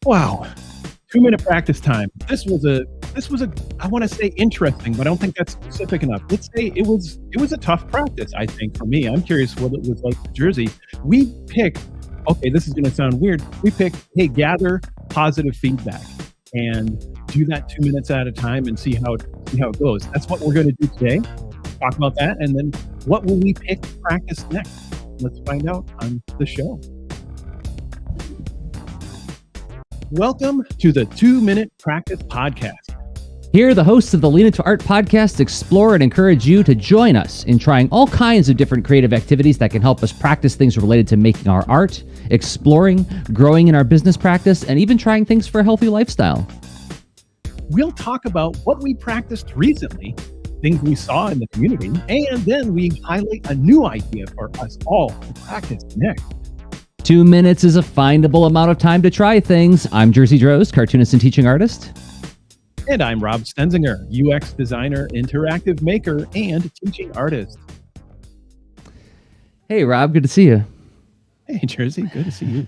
Wow. 2-minute practice time. This was a I want to say interesting, but I don't think that's specific enough. Let's say it was a tough practice, I think, for me. I'm curious what it was like for Jerzy. We picked, okay, this is going to sound weird. We picked, hey, gather positive feedback and do that 2 minutes at a time and see how it goes. That's what we're going to do today. Talk about that, and then what will we pick to practice next? Let's find out on the show. Welcome to the 2-Minute Practice Podcast. Here, the hosts of the Lean Into Art podcast explore and encourage you to join us in trying all kinds of different creative activities that can help us practice things related to making our art, exploring, growing in our business practice, and even trying things for a healthy lifestyle. We'll talk about what we practiced recently, things we saw in the community, and then we highlight a new idea for us all to practice next. 2 minutes is a findable amount of time to try things. I'm Jerzy Droz, cartoonist and teaching artist. And I'm Rob Stenzinger, UX designer, interactive maker, and teaching artist. Hey, Rob, good to see you. Hey, Jerzy, good to see you.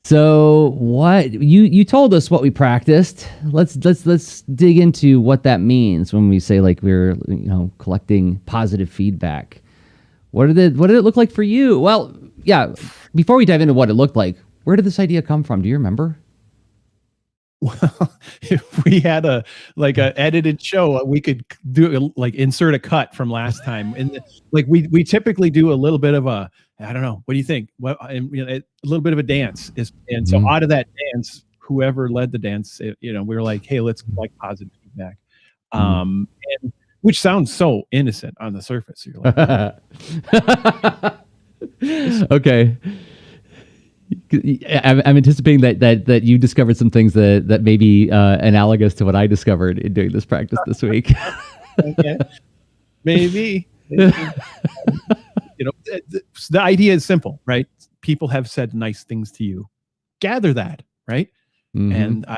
So, what you told us what we practiced. Let's dig into what that means when we say like we're collecting positive feedback. What did it look like for you? Well, yeah. Before we dive into what it looked like, where did this idea come from? Do you remember? Well, if we had a edited show, we could do insert a cut from last time, and we typically do a little bit of a, I don't know, what do you think? Well, a little bit of a dance and so out of that dance, whoever led the dance, we were like, hey, let's collect positive feedback, and which sounds so innocent on the surface. You're like, okay. I'm anticipating that you discovered some things that may be analogous to what I discovered in doing this practice this week. Okay. Maybe. The idea is simple, right? People have said nice things to you. Gather that, right? Mm-hmm. And I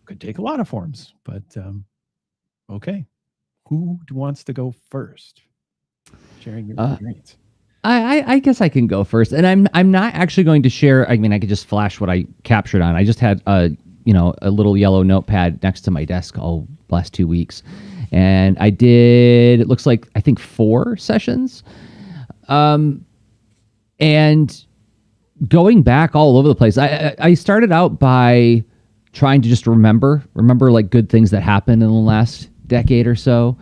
could take a lot of forms, but okay. Who wants to go first? Sharing your experience. I guess I can go first, and I'm not actually going to share. I mean, I could just flash what I captured on. I just had a little yellow notepad next to my desk all last 2 weeks, and I did. It looks like I think 4 sessions, and going back all over the place. I started out by trying to just remember like good things that happened in the last decade or so.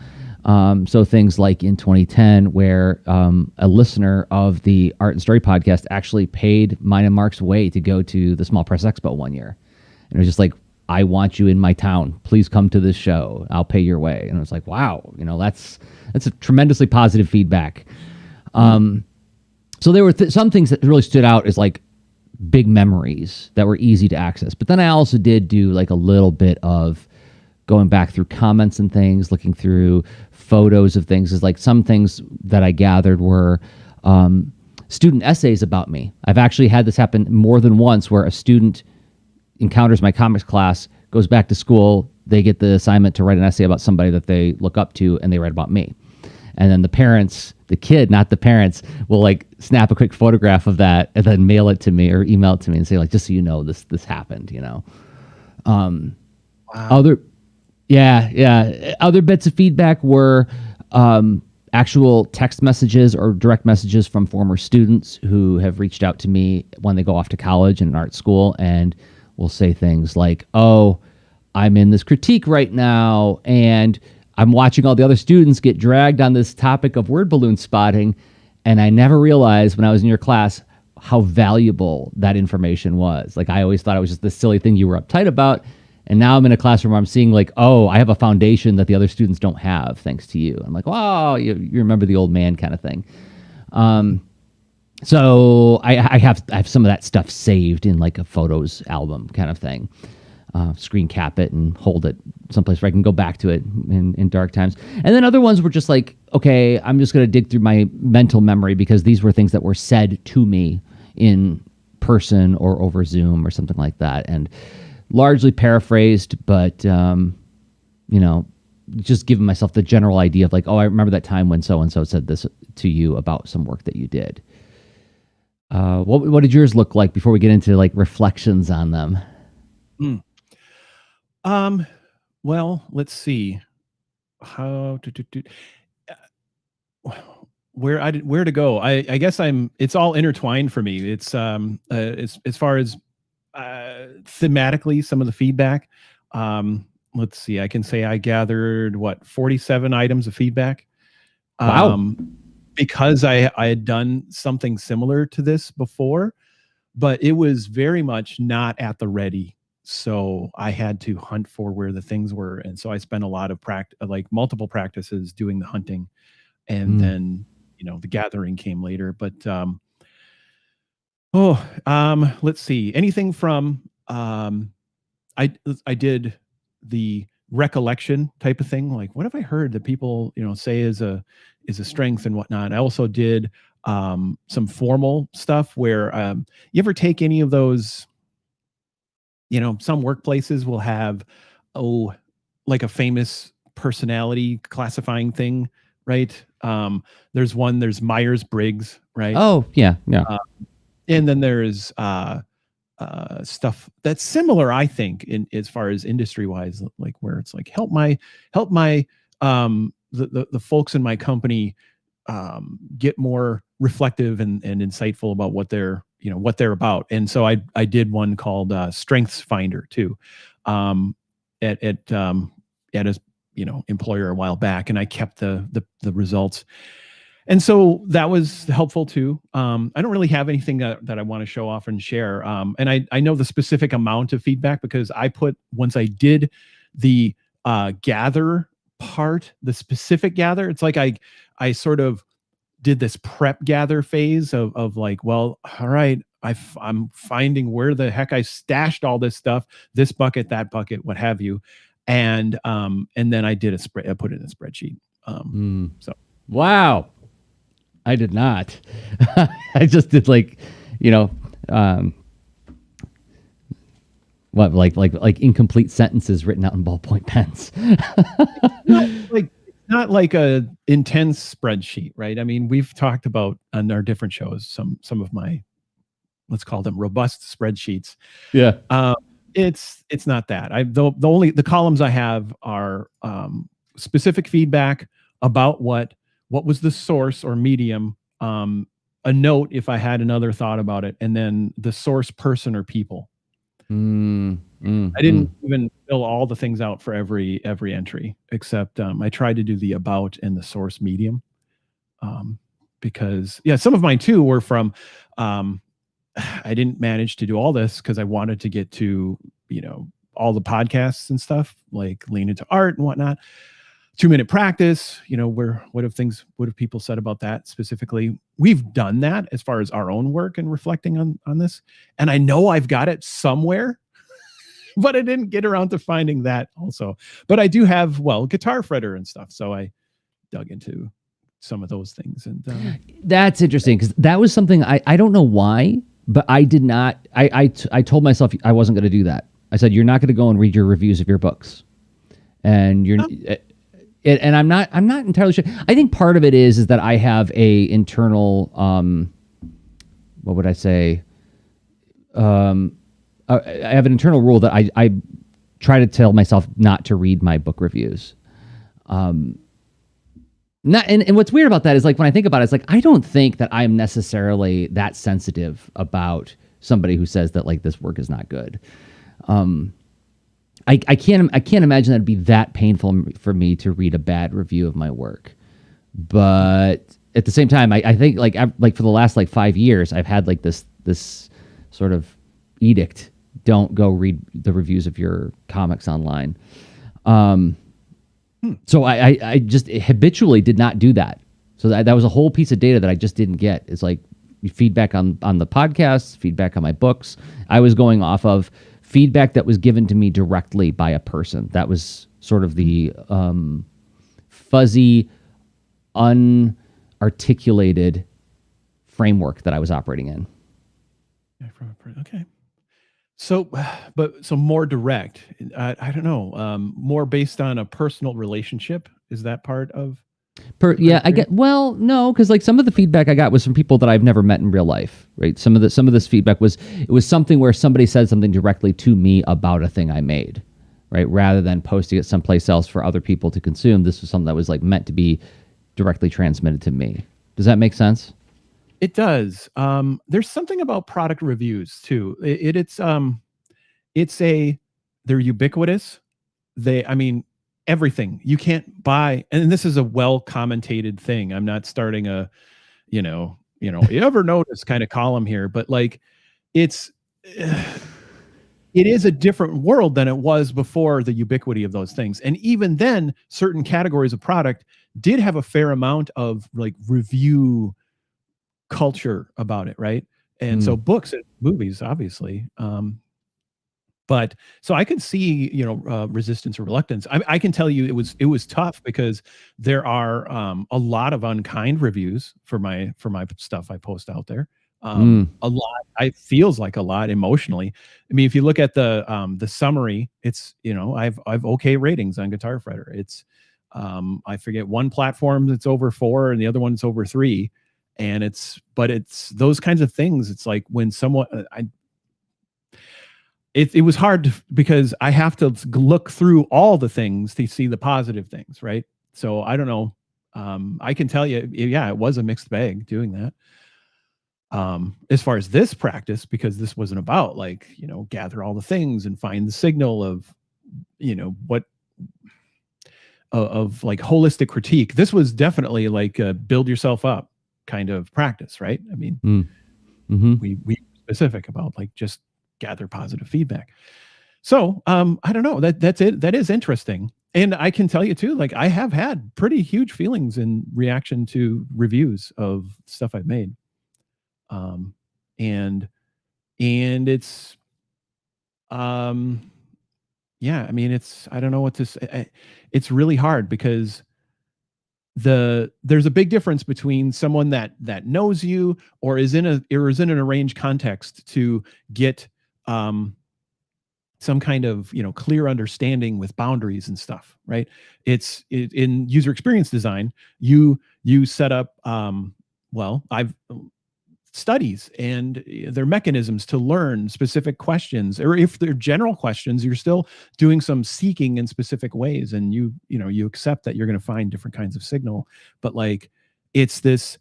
So things like in 2010, where a listener of the Art and Story podcast actually paid mine and Mark's way to go to the Small Press Expo one year. And it was just like, I want you in my town. Please come to this show. I'll pay your way. And it was like, wow, that's a tremendously positive feedback. So there were some things that really stood out as like big memories that were easy to access. But then I also did do like a little bit of going back through comments and things, looking through photos of things. Is like some things that I gathered were student essays about me. I've actually had this happen more than once, where a student encounters my comics class, goes back to school, they get the assignment to write an essay about somebody that they look up to, and they write about me. And then the parents, the kid, not the parents, will like snap a quick photograph of that and then mail it to me or email it to me and say like, just so you know, this happened, Wow. Other bits of feedback were actual text messages or direct messages from former students who have reached out to me when they go off to college and art school, and will say things like, oh, I'm in this critique right now, and I'm watching all the other students get dragged on this topic of word balloon spotting, and I never realized when I was in your class how valuable that information was. Like, I always thought it was just this silly thing you were uptight about. And now I'm in a classroom where I'm seeing like, oh, I have a foundation that the other students don't have, thanks to you. I'm like, wow, you remember the old man kind of thing. So I have some of that stuff saved in like a photos album kind of thing. Screen cap it and hold it someplace where I can go back to it in dark times. And then other ones were just like, okay, I'm just going to dig through my mental memory because these were things that were said to me in person or over Zoom or something like that. And largely paraphrased, but, just giving myself the general idea of like, oh, I remember that time when so-and-so said this to you about some work that you did. What did yours look like before we get into like reflections on them? Mm. Um, well, let's see. How to where to go? I guess it's all intertwined for me. It's as far as thematically some of the feedback. Let's see. I can say I gathered what 47 items of feedback. Wow. Because I had done something similar to this before, but it was very much not at the ready. So I had to hunt for where the things were, and so I spent a lot of like multiple practices doing the hunting, and Mm. then the gathering came later. But let's see, anything from I I did the recollection type of thing. Like, what have I heard that people say is a strength and whatnot. I also did some formal stuff where you ever take any of those. Some workplaces will have oh like a famous personality classifying thing, right? There's Myers-Briggs, right? Oh, yeah, yeah. And then there's stuff that's similar, I think, in as far as industry wise, like where it's like help my the folks in my company get more reflective and insightful about what they're about. And so I did one called Strengths Finder too, um, at a employer a while back, and I kept the results. And so that was helpful too. I don't really have anything that I want to show off and share. And I know the specific amount of feedback because once I did the gather part, the specific gather, it's like I sort of did this prep gather phase of like, well, all right, I'm finding where the heck I stashed all this stuff, this bucket, that bucket, what have you. And then I did I put it in a spreadsheet. So Wow. I did not. I just did like, you know, um, what like incomplete sentences written out in ballpoint pens. not like a intense spreadsheet, right? I mean, we've talked about on our different shows some of my, let's call them robust spreadsheets. Yeah. It's not that. The columns I have are specific feedback about what was the source or medium, a note if I had another thought about it, and then the source person or people. I didn't even fill all the things out for every entry, except I tried to do the about and the source medium, because some of mine too were from. I didn't manage to do all this because I wanted to get to all the podcasts and stuff, like Lean Into Art and whatnot. 2-minute practice, what have people said about that specifically? We've done that as far as our own work and reflecting on this, and I know I've got it somewhere. But I didn't get around to finding that also. But I do have, guitar fretter and stuff. So I dug into some of those things. And that's interesting because that was something I don't know why, but I did not. I told myself I wasn't going to do that. I said, you're not going to go and read your reviews of your books. And and I'm not entirely sure. I think part of it is that I have a internal, what would I say? I have an internal rule that I try to tell myself not to read my book reviews. And what's weird about that is like when I think about it, it's like I don't think that I'm necessarily that sensitive about somebody who says that like this work is not good. I can't imagine that'd be that painful for me to read a bad review of my work. But at the same time, I think like for the last like 5 years, I've had like this sort of edict: don't go read the reviews of your comics online. So I just habitually did not do that. So that was a whole piece of data that I just didn't get. It's like feedback on the podcasts, feedback on my books. I was going off of feedback that was given to me directly by a person. That was sort of the fuzzy, unarticulated framework that I was operating in. Okay. So more direct. I don't know. More based on a personal relationship. Is that part of? Yeah, I get. Well, no, because like some of the feedback I got was from people that I've never met in real life. Right. Some of this feedback was it was something where somebody said something directly to me about a thing I made. Right. Rather than posting it someplace else for other people to consume. This was something that was like meant to be directly transmitted to me. Does that make sense? It does. There's something about product reviews too. It's a they're ubiquitous. I mean, everything you can't buy, and this is a well commentated thing. I'm not starting a, you ever notice kind of column here, but like, it's, it is a different world than it was before the ubiquity of those things. And even then, certain categories of product did have a fair amount of like review culture about it, right? And so books and movies, obviously. But so I can see, resistance or reluctance. I can tell you it was tough because there are a lot of unkind reviews for my stuff I post out there. A lot. It feels like a lot emotionally. I mean, if you look at the summary, it's I've okay ratings on Guitar Fretter. It's I forget, one platform that's over 4 and the other one's over 3, and it's those kinds of things. It's like when someone it was hard because I have to look through all the things to see the positive things, right? So I don't know. I can tell you, yeah, it was a mixed bag doing that. As far as this practice, because this wasn't about like, gather all the things and find the signal of, what of like holistic critique. This was definitely like a build yourself up kind of practice, right? I mean, we specific about like just gather positive feedback. So I don't know, that's it. That is interesting. And I can tell you too, like I have had pretty huge feelings in reaction to reviews of stuff I've made. And it's yeah, I mean, I don't know what to say. It's really hard because there's a big difference between someone that knows you or is in an arranged context to get some kind of clear understanding with boundaries and stuff, right? In user experience design, you set up I've studies and their mechanisms to learn specific questions, or if they're general questions, you're still doing some seeking in specific ways, and you accept that you're going to find different kinds of signal. But like it's this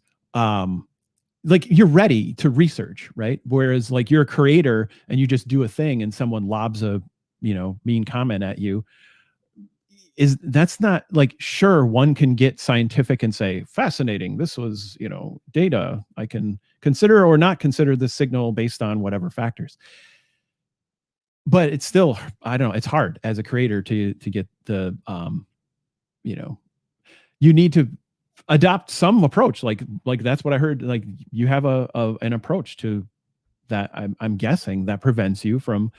like you're ready to research, right? Whereas like you're a creator and you just do a thing and someone lobs a mean comment at you, that's not like, sure, one can get scientific and say fascinating, this was data, I can consider or not consider this signal based on whatever factors. But it's still, I don't know, it's hard as a creator to get the you need to adopt some approach, like that's what I heard, like you have an approach to that. I'm guessing that prevents you from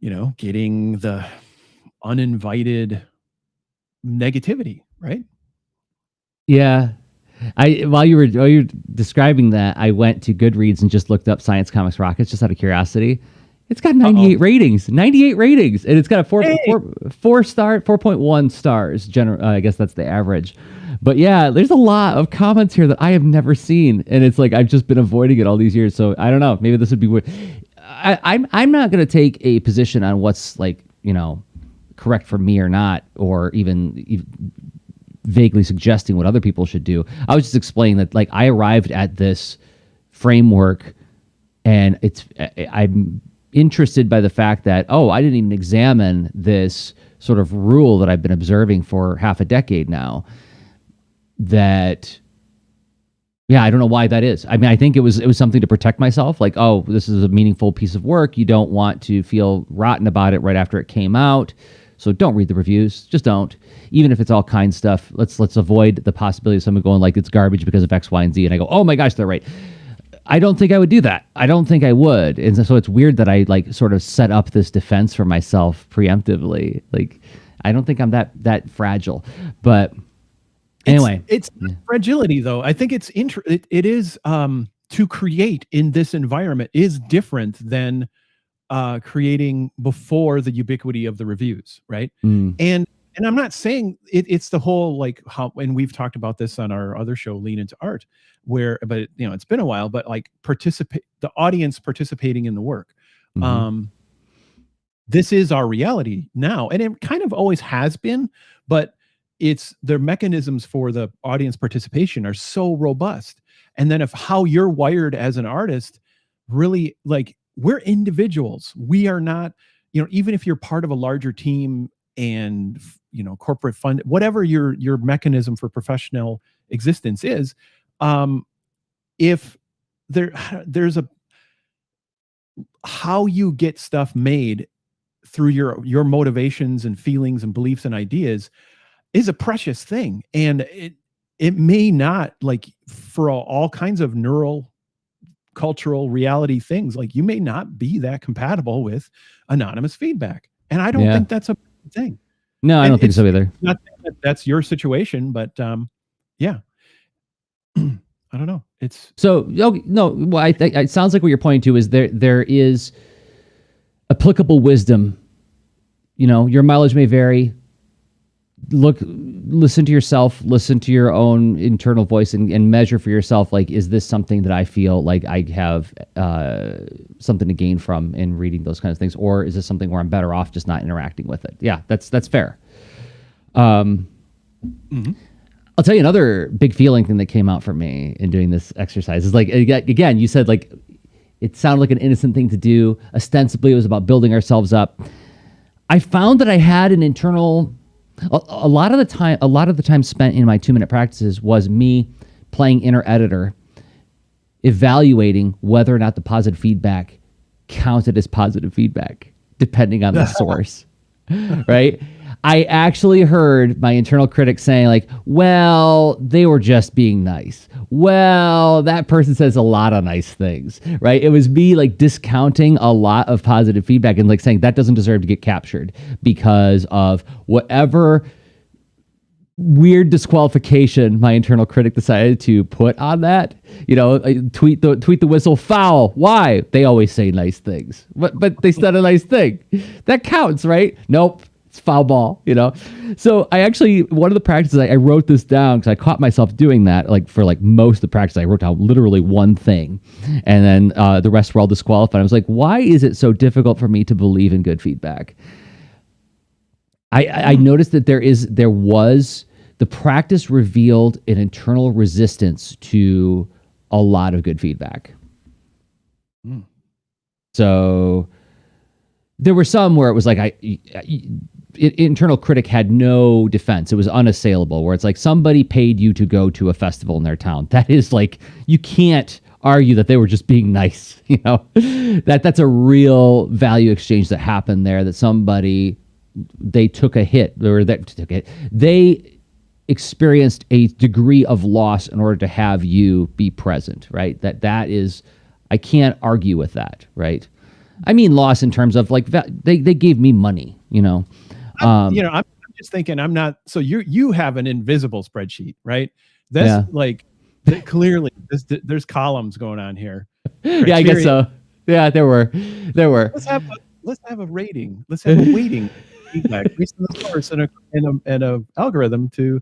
getting the uninvited negativity, right? Yeah. While you were describing that, I went to Goodreads and just looked up Science Comics Rockets just out of curiosity. It's got 98 ratings, and it's got a 4.1 stars. I guess that's the average. But yeah, there's a lot of comments here that I have never seen, and it's like I've just been avoiding it all these years. So I don't know. Maybe this would be weird. I'm not going to take a position on what's like correct for me or not, or even vaguely suggesting what other people should do. I was just explaining that like I arrived at this framework, and I'm interested by the fact that I didn't even examine this sort of rule that I've been observing for half a decade now. That, yeah, I don't know why that is. I mean, I think it was something to protect myself. Like, this is a meaningful piece of work. You don't want to feel rotten about it right after it came out. So don't read the reviews. Just don't. Even if it's all kind stuff, let's avoid the possibility of someone going like it's garbage because of X, Y, and Z. And I go, oh my gosh, they're right. I don't think I would do that. I don't think I would. And so it's weird that I like sort of set up this defense for myself preemptively. Like, I don't think I'm that fragile. But anyway, it's fragility though. I think it is to create in this environment is different than creating before the ubiquity of the reviews, right? And and I'm not saying it's the whole like how, and we've talked about this on our other show, Lean Into Art, where, but it's been a while, but like the audience participating in the work. Mhm. This is our reality now, and it kind of always has been, but it's the mechanisms for the audience participation are so robust. And then if how you're wired as an artist, really, like, we're individuals. We are not, even if you're part of a larger team and corporate fund, whatever your mechanism for professional existence is, if there's a how you get stuff made through your motivations and feelings and beliefs and ideas is a precious thing. And it may not, like, for all kinds of neural cultural reality things, like, you may not be that compatible with anonymous feedback, and I don't Yeah. think that's a thing. No, I And don't think so either. not that that's your situation, but yeah. I don't know. It's So, okay, no, well, I think it sounds like what you're pointing to is there is applicable wisdom. Your mileage may vary. Listen to yourself, listen to your own internal voice, and measure for yourself, like, is this something that I feel like I have something to gain from in reading those kinds of things, or is this something where I'm better off just not interacting with it? Yeah, that's fair. mhm. I'll tell you another big feeling thing that came out for me in doing this exercise is, like, again, you said, like, it sounded like an innocent thing to do. Ostensibly, it was about building ourselves up. I found that I had an internal, a lot of the time spent in my 2-minute practices was me playing inner editor, evaluating whether or not the positive feedback counted as positive feedback, depending on the source, right? I actually heard my internal critic saying, like, well, they were just being nice. Well, that person says a lot of nice things, right? It was me, like, discounting a lot of positive feedback and, like, saying that doesn't deserve to get captured because of whatever weird disqualification my internal critic decided to put on that. Tweet the whistle, foul. Why? They always say nice things, but they said a nice thing. That counts, right? Nope. It's foul ball, So I actually, one of the practices, I wrote this down because I caught myself doing that. Like, for like most of the practice, I wrote down literally one thing, and then the rest were all disqualified. I was like, why is it so difficult for me to believe in good feedback? I noticed that the practice revealed an internal resistance to a lot of good feedback. So there were some where it was like internal critic had no defense. It was unassailable, where it's like somebody paid you to go to a festival in their town. That is, like, you can't argue that they were just being nice. That's a real value exchange that happened there, that they took a hit, or they experienced a degree of loss in order to have you be present, right? That is, I can't argue with that, right? I mean, loss in terms of, like, they gave me money, I'm just thinking, I'm not, so you have an invisible spreadsheet, right? That's like, clearly there's columns going on here. Yeah, I guess so. Yeah, there were. Let's have a rating. Let's have a weighting feedback based on the source and a algorithm to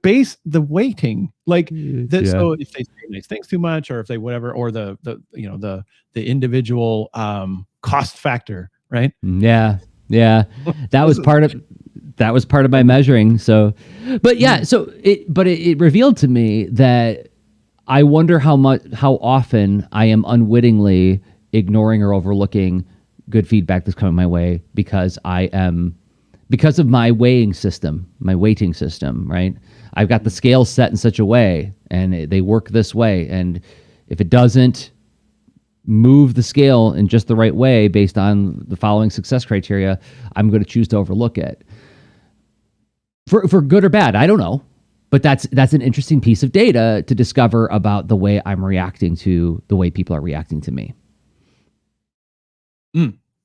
base the weighting, like that. Yeah. So if they say nice things too much, or if they whatever, or the individual cost factor, right? Yeah. That was part of my measuring. So, but yeah, so it revealed to me that I wonder how often I am unwittingly ignoring or overlooking good feedback that's coming my way because of my weighting system, right? I've got the scales set in such a way, and they work this way. And if it doesn't move the scale in just the right way based on the following success criteria, I'm going to choose to overlook it. For good or bad, I don't know. But that's an interesting piece of data to discover about the way I'm reacting to the way people are reacting to me.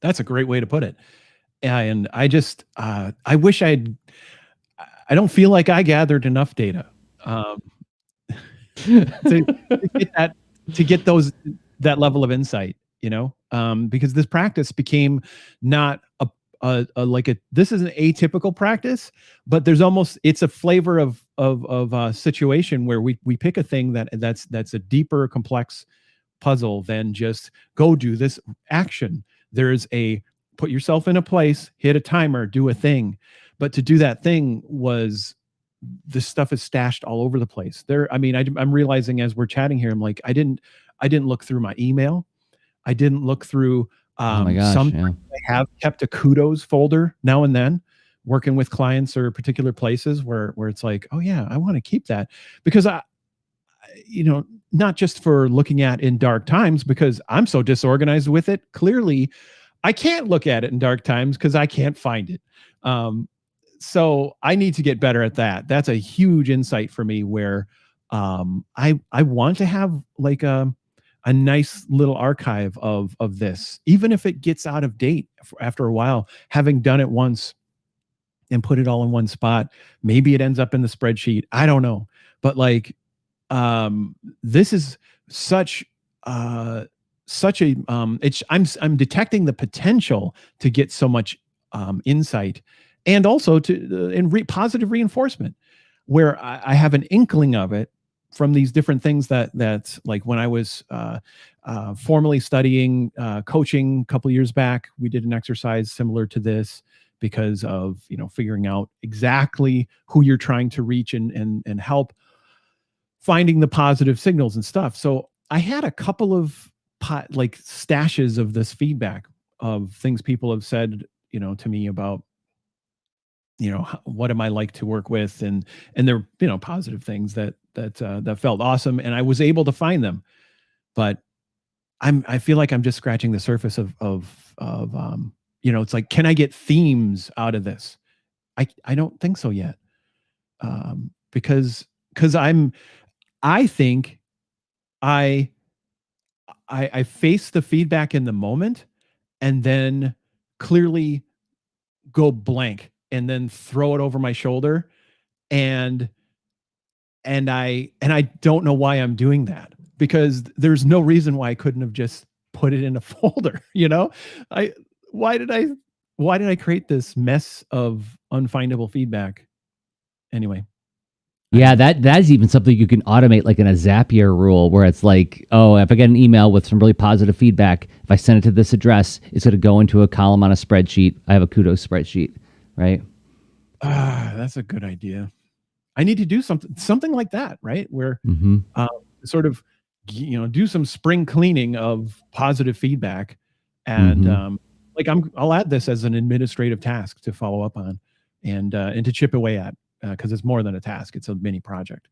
That's a great way to put it. And I just, I wish I don't feel like I gathered enough data to get that level of insight, because this practice became not this is an atypical practice, but it's a flavor of a situation where we pick a thing that's a deeper, complex puzzle than just go do this action. There's a put yourself in a place, hit a timer, do a thing. But to do that thing was this stuff is stashed all over the place. I'm realizing as we're chatting here, I'm like, I didn't look through my email. I didn't look through Oh my gosh, yeah. I have kept a kudos folder now and then, working with clients or particular places where it's like, oh yeah, I want to keep that because not just for looking at in dark times, because I'm so disorganized with it. Clearly, I can't look at it in dark times because I can't find it. So I need to get better at that. That's a huge insight for me where I want to have like a nice little archive of this, even if it gets out of date after a while, having done it once and put it all in one spot. Maybe it ends up in the spreadsheet. I don't know. But like, this is such a I'm detecting the potential to get so much insight, and also to positive reinforcement, where I have an inkling of it from these different things that like when I was formally studying coaching a couple of years back, we did an exercise similar to this because of figuring out exactly who you're trying to reach and help, finding the positive signals and stuff. So I had a couple of stashes of this feedback of things people have said, to me about, what am I like to work with? And they're, positive things that felt awesome. And I was able to find them, but I feel like I'm just scratching the surface of it's like, can I get themes out of this? I don't think so yet. Because I think I face the feedback in the moment and then clearly go blank and then throw it over my shoulder. And I don't know why I'm doing that, because there's no reason why I couldn't have just put it in a folder. Why did I create this mess of unfindable feedback? Anyway. Yeah, that's even something you can automate, like in a Zapier rule, where it's like, oh, if I get an email with some really positive feedback, if I send it to this address, it's going to go into a column on a spreadsheet. I have a kudos spreadsheet, right? That's a good idea. I need to do something like that, right? Where sort of, do some spring cleaning of positive feedback, and I'll add this as an administrative task to follow up on, and to chip away at. Because it's more than a task, it's a mini project.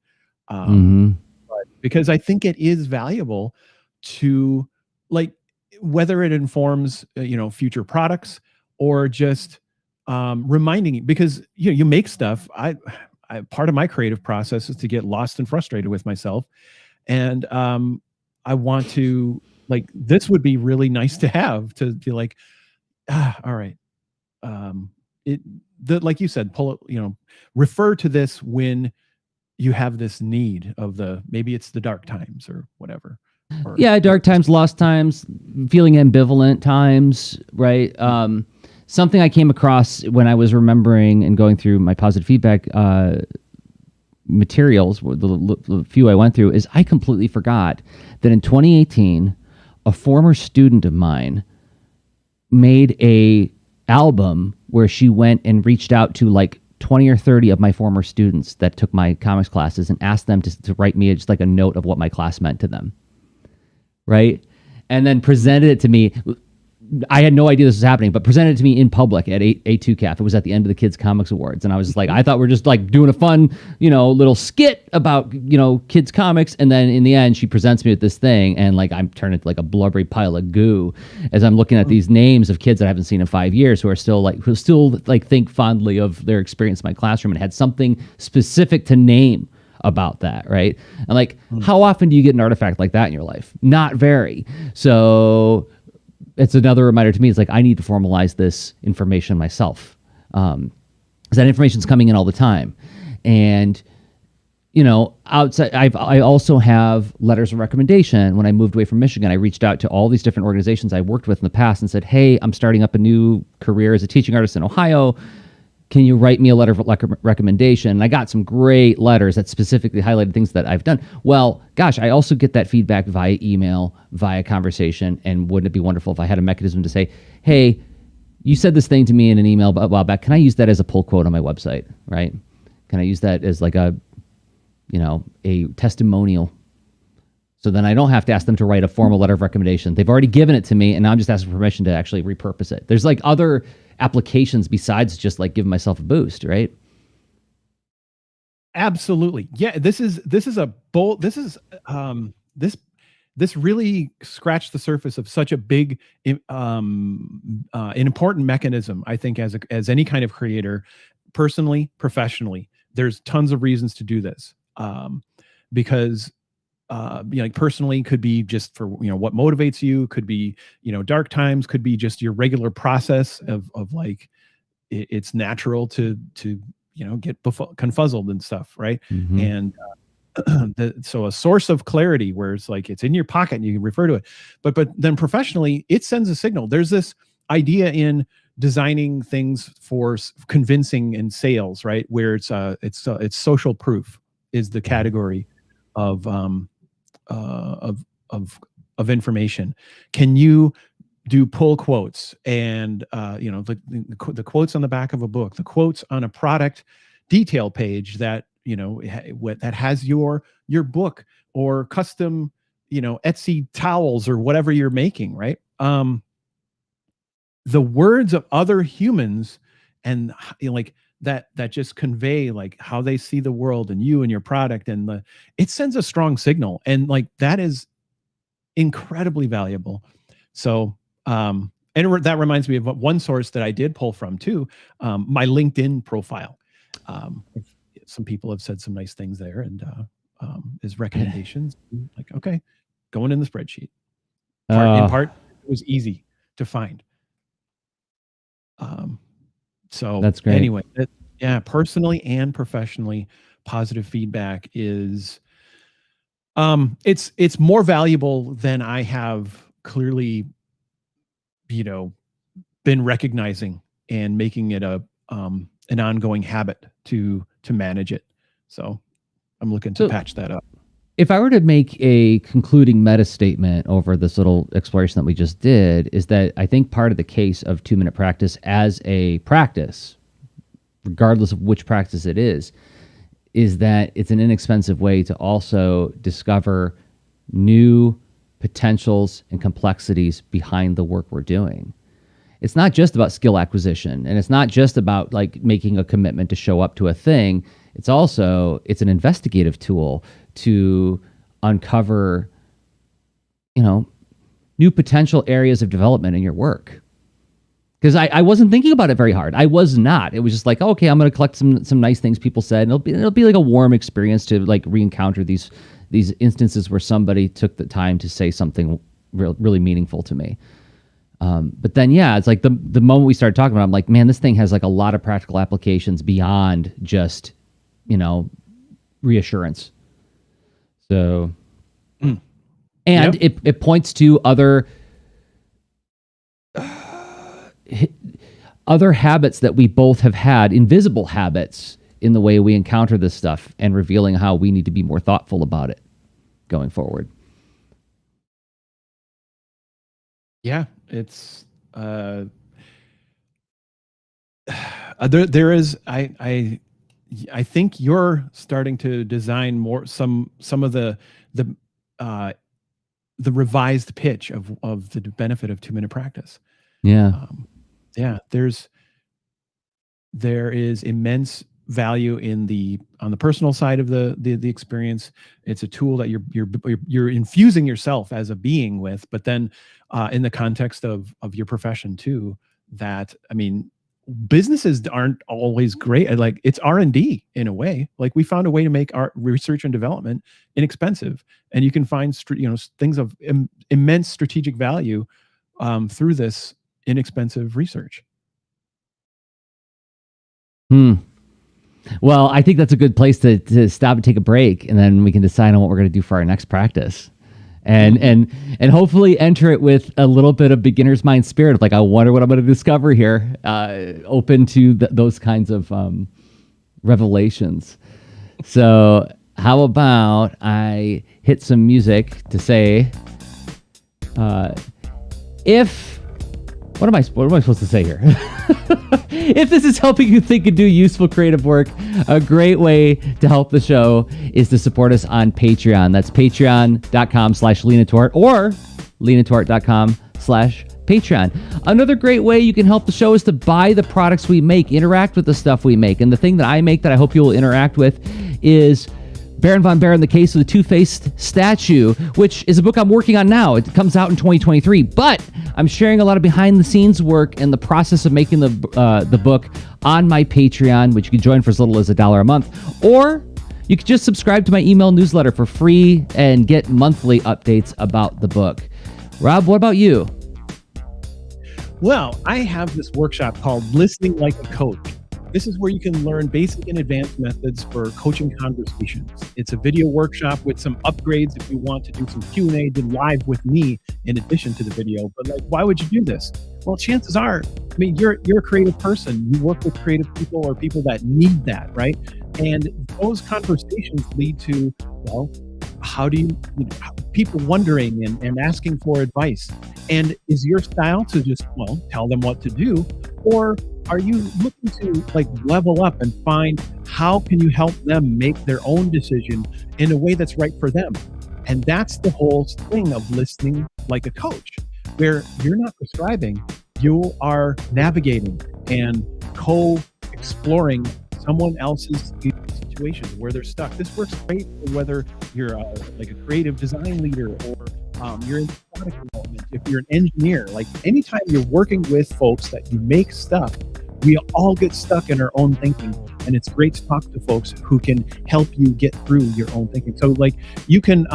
But because I think it is valuable to, like, whether it informs future products or just reminding you, because you make stuff. I part of my creative process is to get lost and frustrated with myself, and I want to, like, this would be really nice to have, to be like, all right, like you said, pull it, refer to this when you have this need of maybe it's the dark times or whatever. Dark times, lost times, feeling ambivalent times, right? Something I came across when I was remembering and going through my positive feedback materials, the few I went through, is I completely forgot that in 2018, a former student of mine made a album where she went and reached out to like 20 or 30 of my former students that took my comics classes and asked them to write me just like a note of what my class meant to them. Right. And then presented it to me. I had no idea this was happening, but presented it to me in public at A2CAF. It was at the end of the Kids Comics Awards. And I was like, I thought we're just like doing a fun, little skit about, kids comics. And then in the end, she presents me with this thing. And like, I'm turning into like a blubbery pile of goo as I'm looking at these names of kids that I haven't seen in 5 years who still think fondly of their experience in my classroom and had something specific to name about that, right? And like, how often do you get an artifact like that in your life? Not very. So it's another reminder to me. It's like, I need to formalize this information myself. That information's coming in all the time. And, outside, I also have letters of recommendation. When I moved away from Michigan, I reached out to all these different organizations I worked with in the past and said, hey, I'm starting up a new career as a teaching artist in Ohio. Can you write me a letter of recommendation? And I got some great letters that specifically highlighted things that I've done. Well, gosh, I also get that feedback via email, via conversation. And wouldn't it be wonderful if I had a mechanism to say, hey, you said this thing to me in an email a while back. Can I use that as a pull quote on my website, right? Can I use that as like a testimonial? So then I don't have to ask them to write a formal letter of recommendation. They've already given it to me, and now I'm just asking for permission to actually repurpose it. There's like other applications besides just like giving myself a boost, right? Absolutely. Yeah, this is a bold, this really scratched the surface of such a big an important mechanism, I think, as any kind of creator, personally, professionally. There's tons of reasons to do this. Because like personally could be just for what motivates you, could be dark times, could be just your regular process of like it's natural to get confuzzled and stuff, right? Mm-hmm. And so a source of clarity where it's like it's in your pocket and you can refer to it, but then professionally it sends a signal. There's this idea in designing things for convincing and sales, right, where it's social proof is the category of of information. Can you do pull quotes and the quotes on the back of a book, the quotes on a product detail page that that has your book or custom Etsy towels or whatever you're making, right? The words of other humans and like that just convey like how they see the world and you and your product, and it sends a strong signal, and like that is incredibly valuable. So and that reminds me of one source that I did pull from too, my LinkedIn profile. Some people have said some nice things there, and as recommendations, like, okay, going in the spreadsheet. In part, it was easy to find. So that's great. Anyway, yeah, personally and professionally, positive feedback is it's more valuable than I have clearly been recognizing and making it an ongoing habit to manage it. So I'm looking to patch that up. If I were to make a concluding meta statement over this little exploration that we just did, is that I think part of the case of 2-minute practice as a practice, regardless of which practice it is that it's an inexpensive way to also discover new potentials and complexities behind the work we're doing. It's not just about skill acquisition, and it's not just about like making a commitment to show up to a thing. It's an investigative tool to uncover, new potential areas of development in your work. Because I wasn't thinking about it very hard. I was not. It was just like, okay, I'm going to collect some nice things people said, and it'll be like a warm experience to like re-encounter these instances where somebody took the time to say something really meaningful to me. But then, yeah, it's like the moment we started talking about it, I'm like, man, this thing has like a lot of practical applications beyond just, reassurance. So, and it points to other habits that we both have had, invisible habits in the way we encounter this stuff, and revealing how we need to be more thoughtful about it going forward. Yeah, it's there is I think you're starting to design more some of the revised pitch of the benefit of 2-minute practice. Yeah. Yeah, there is immense value on the personal side of the experience. It's a tool that you're infusing yourself as a being with, but then in the context of your profession too, that, I mean, businesses aren't always great. Like, it's R&D in a way. Like, we found a way to make our research and development inexpensive, and you can find things of immense strategic value through this inexpensive research. Well, I think that's a good place to stop and take a break, and then we can decide on what we're going to do for our next practice. And hopefully enter it with a little bit of beginner's mind spirit of like, I wonder what I'm going to discover here, open to those kinds of revelations. So how about I hit some music to say, if what am I supposed to say here? If this is helping you think and do useful creative work, a great way to help the show is to support us on Patreon. That's patreon.com/LenaTort or lenatort.com/Patreon. Another great way you can help the show is to buy the products we make, interact with the stuff we make. And the thing that I make that I hope you will interact with is Baron von Baron, The Case of the Two-Faced Statue, which is a book I'm working on now. It comes out in 2023, but I'm sharing a lot of behind-the-scenes work and the process of making the book on my Patreon, which you can join for as little as $1 a month, or you can just subscribe to my email newsletter for free and get monthly updates about the book. Rob, what about you? Well, I have this workshop called Listening Like a Coach. This is where you can learn basic and advanced methods for coaching conversations. It's a video workshop with some upgrades if you want to do some Q&A live with me in addition to the video. But like, why would you do this? Well, chances are, I mean, you're a creative person. You work with creative people or people that need that, right? And those conversations lead to, well, how do you know, people wondering and asking for advice? And is your style to just, well, tell them what to do? Or are you looking to like level up and find how can you help them make their own decision in a way that's right for them? And that's the whole thing of listening like a coach, where you're not prescribing, you are navigating and co-exploring someone else's situation where they're stuck. This works great for whether you're like a creative design leader or you're in product development. If you're an engineer, like anytime you're working with folks that you make stuff, we all get stuck in our own thinking, and it's great to talk to folks who can help you get through your own thinking. So like you can,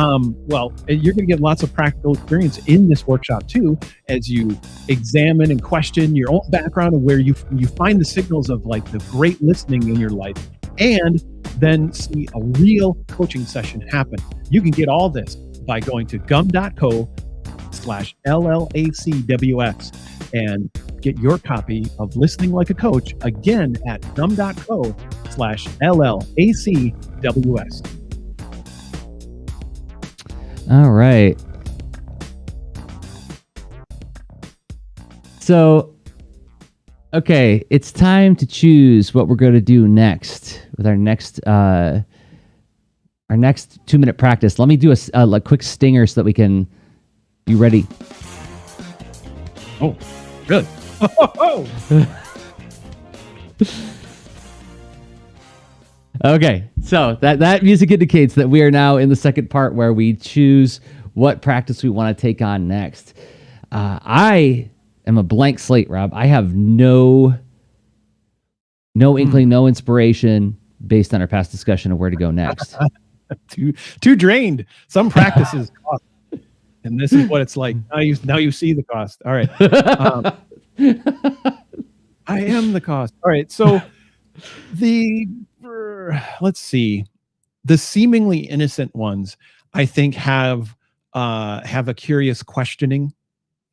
well, you're going to get lots of practical experience in this workshop too, as you examine and question your own background and where you find the signals of like the great listening in your life, and then see a real coaching session happen. You can get all this by going to gum.co/LLACWX and get your copy of Listening Like a Coach again at gum.co/LLACWS. All right. So, okay, it's time to choose what we're going to do next with our next 2-minute practice. Let me do a quick stinger so that we can be ready. Oh, really? Okay, so that music indicates that we are now in the second part where we choose what practice we want to take on next. I am a blank slate, Rob. I have no inkling, no inspiration based on our past discussion of where to go next. too drained. Some practices cost, and this is what it's like. Now you see the cost. All right. I am the cost. All right. So let's see. The seemingly innocent ones, I think, have a curious questioning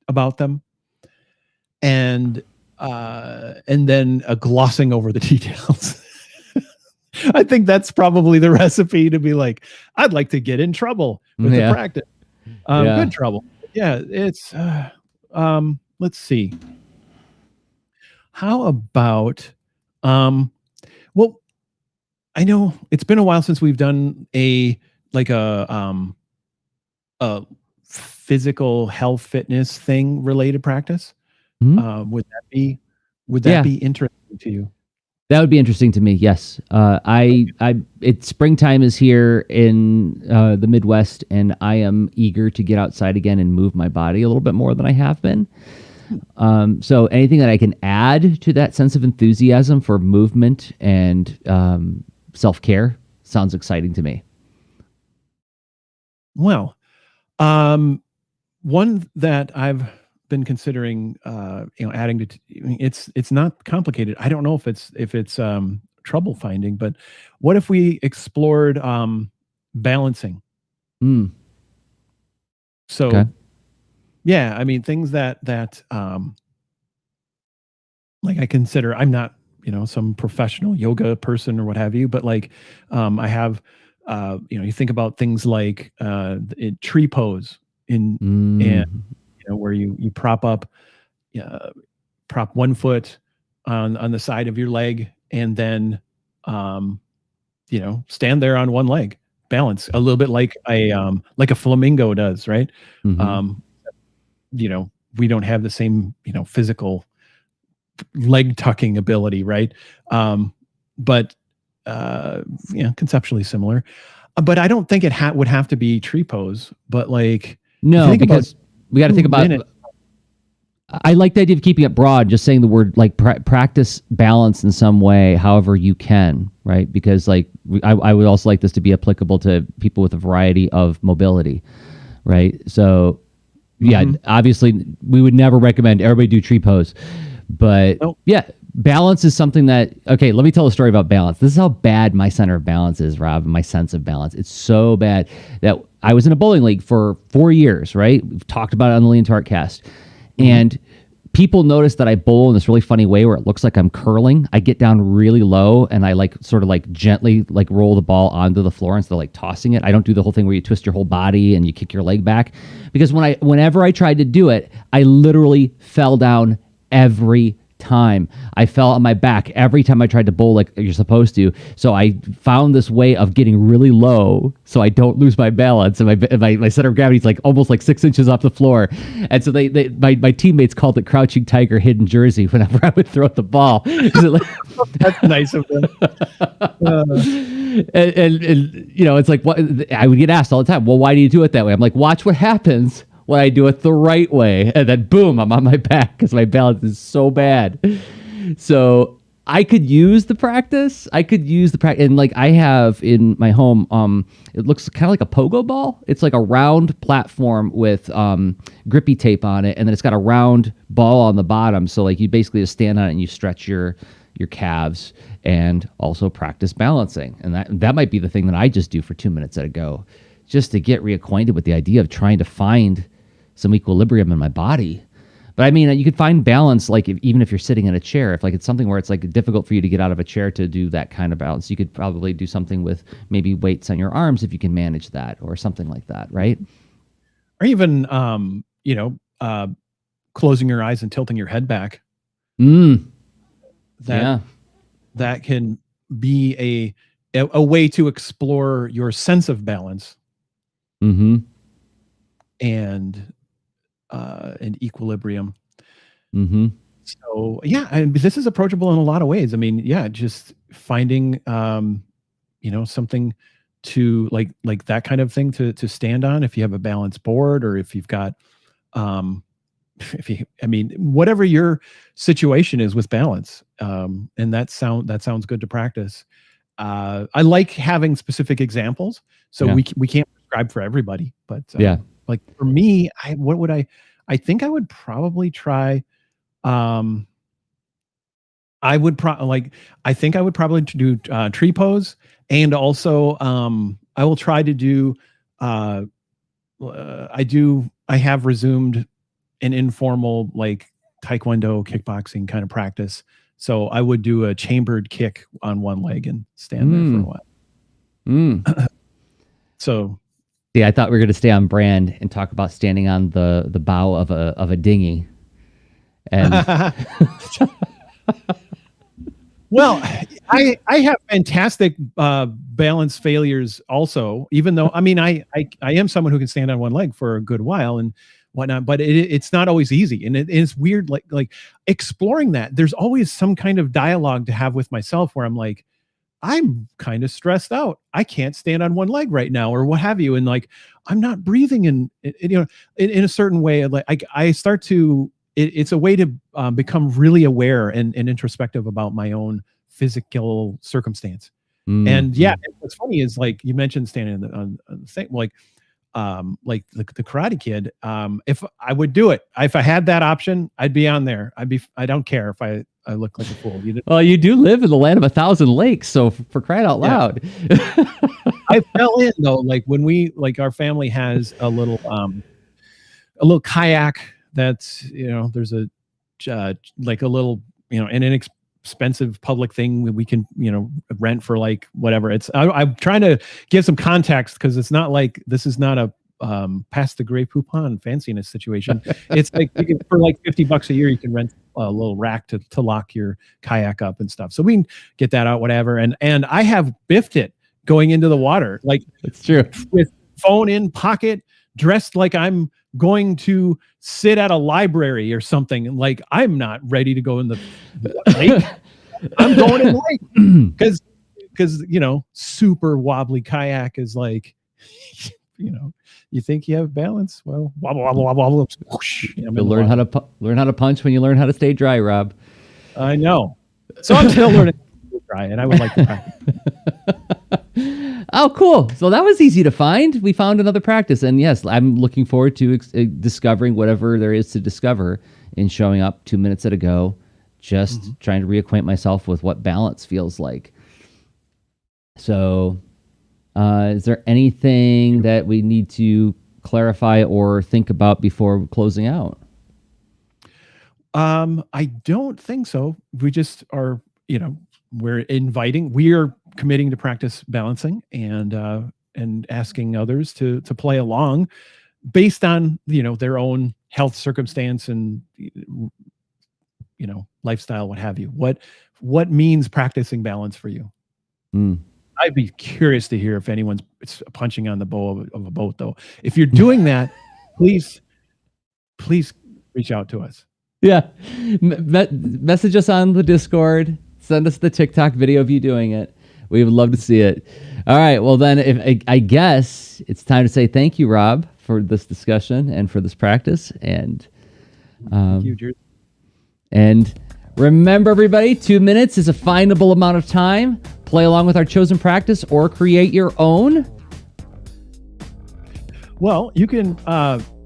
about them, and then a glossing over the details. I think that's probably the recipe to be like, I'd like to get in trouble with the practice. Good trouble. Yeah, it's let's see. How about well, I know it's been a while since we've done a physical health fitness thing related practice. Mm-hmm. Would that be interesting to you? That would be interesting to me. Yes. It's springtime is here in the Midwest, and I am eager to get outside again and move my body a little bit more than I have been. So anything that I can add to that sense of enthusiasm for movement and self-care sounds exciting to me. Well, one that I've been considering, adding to, it's not complicated. I don't know if it's trouble finding. But what if we explored balancing? Mm. So Okay. yeah, I mean things that like I consider, I'm not, some professional yoga person or what have you, but like I have you think about things like tree pose in and Mm. where you uh, prop one foot on the side of your leg and then um stand there on one leg, balance a little bit like a flamingo does, right? Mm-hmm. um we don't have the same physical leg tucking ability, right? But conceptually similar. But I don't think it would have to be tree pose. But like, if you No, think about because we got to think about. 2 minutes, I like the idea of keeping it broad, just saying the word like practice balance in some way, however you can, right? Because like I would also like this to be applicable to people with a variety of mobility, right? So yeah, mhm. obviously we would never recommend everybody do tree pose, but Nope. yeah, balance is something that, okay, let me tell a story about balance. This is how bad my center of balance is, Rob, my sense of balance. It's so bad that I was in a bowling league for 4 years, right? We've talked about it on the Lean Tart cast. Mhm. And people notice that I bowl in this really funny way where it looks like I'm curling. I get down really low and I like sort of like gently like roll the ball onto the floor instead of like tossing it. I don't do the whole thing where you twist your whole body and you kick your leg back, because whenever I tried to do it, I literally fell down every time. I fell on my back every time I tried to bowl like you're supposed to. So I found this way of getting really low so I don't lose my balance, and my center of gravity is like almost like 6 inches off the floor. And so my teammates called it crouching tiger, hidden Jersey whenever I would throw the ball. That's nice of them. And it's like, what I would get asked all the time, well, why do you do it that way? I'm like, watch what happens when I do it the right way, and then boom, I'm on my back because my balance is so bad. So I could use the practice. And like I have in my home, it looks kind of like a pogo ball. It's like a round platform with grippy tape on it, and then it's got a round ball on the bottom. So like you basically just stand on it and you stretch your calves and also practice balancing. And that might be the thing that I just do for 2 minutes at a go, just to get reacquainted with the idea of trying to find some equilibrium in my body. But I mean, you could find balance, like even if you're sitting in a chair, if like it's something where it's like difficult for you to get out of a chair to do that kind of balance, you could probably do something with maybe weights on your arms if you can manage that, or something like that, right? Or even closing your eyes and tilting your head back. Mm, That yeah. that can be a way to explore your sense of balance Mm-hmm. and equilibrium. Mm-hmm. So yeah, this is approachable in a lot of ways. I mean, yeah, just finding something to like that kind of thing to stand on if you have a balance board, or if you've got um I mean, whatever your situation is with balance. And that sounds good to practice. I like having specific examples, so Yeah. we can't prescribe for everybody. But Yeah. like for me, what would I think I would probably try. Um, I think I would probably do tree pose, and also I will try to do. Uh, I have resumed an informal like taekwondo kickboxing kind of practice. So I would do a chambered kick on one leg and stand there for a Mm. while. Mm. So Yeah, I thought we were going to stay on brand and talk about standing on the bow of a dinghy. And well, I have fantastic balance failures also, even though I mean I am someone who can stand on one leg for a good while and whatnot, but it's not always easy, and it's weird like exploring that. There's always some kind of dialogue to have with myself where I'm like, I'm kind of stressed out. I can't stand on one leg right now, or what have you. And like, I'm not breathing in a certain way. Like I start to, it's a way to become really aware and introspective about my own physical circumstance. mm, And yeah, mm. what's funny is like you mentioned standing on the thing, like the Karate Kid. If I would do it, if I had that option, I'd be on there. I don't care if I look like a fool. Well, you do live in the land of 1,000 lakes, so for crying out loud. I fell in though, like when our family has a little kayak that's, there's a like a little, an inexpensive public thing we can, rent for like whatever. I'm trying to give some context because it's not like this is not a pass the Grey Poupon fanciness situation. It's like for like $50 a year, you can rent a little rack to lock your kayak up and stuff. So we can get that out, whatever. And I have biffed it going into the water, like it's true, with phone in pocket, dressed like I'm going to sit at a library or something. Like I'm not ready to go in the lake. I'm going in the lake because super wobbly kayak is like, you think you have balance? Well, wobble, wobble, wobble, wobble. Whoosh, you'll learn how to punch when you learn how to stay dry, Rob. I know. So I'm still learning how to stay dry, and I would like to practice. Oh, cool. So that was easy to find. We found another practice. And yes, I'm looking forward to discovering whatever there is to discover in showing up 2 minutes at a go, just trying to reacquaint myself with what balance feels like. So is there anything that we need to clarify or think about before closing out? I don't think so. We just are, we are committing to practice balancing and asking others to play along based on, their own health circumstance and, lifestyle, what have you. What means practicing balance for you? I'd be curious to hear if anyone's punching on the bow of a boat, though. If you're doing that, please reach out to us. Yeah. Message us on the Discord. Send us the TikTok video of you doing it. We would love to see it. All right. Well, then I guess it's time to say thank you, Rob, for this discussion and for this practice. And thank you, Jerzy. And remember, everybody, 2 minutes is a findable amount of time. Play along with our chosen practice or create your own. Well, you can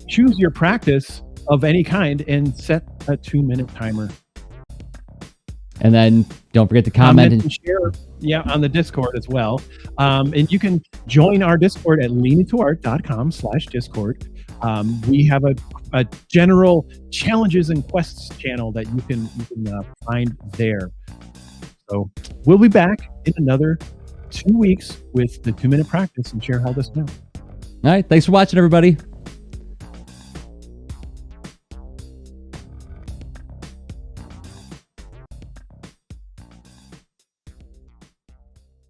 choose your practice of any kind and set a 2-minute timer. And then don't forget to comment and share on the Discord as well. And you can join our Discord at leaningtoart.com/Discord. We have a general challenges and quests channel that you can find there. So we'll be back in another 2 weeks with the 2-minute practice and share how this went. All right. Thanks for watching, everybody.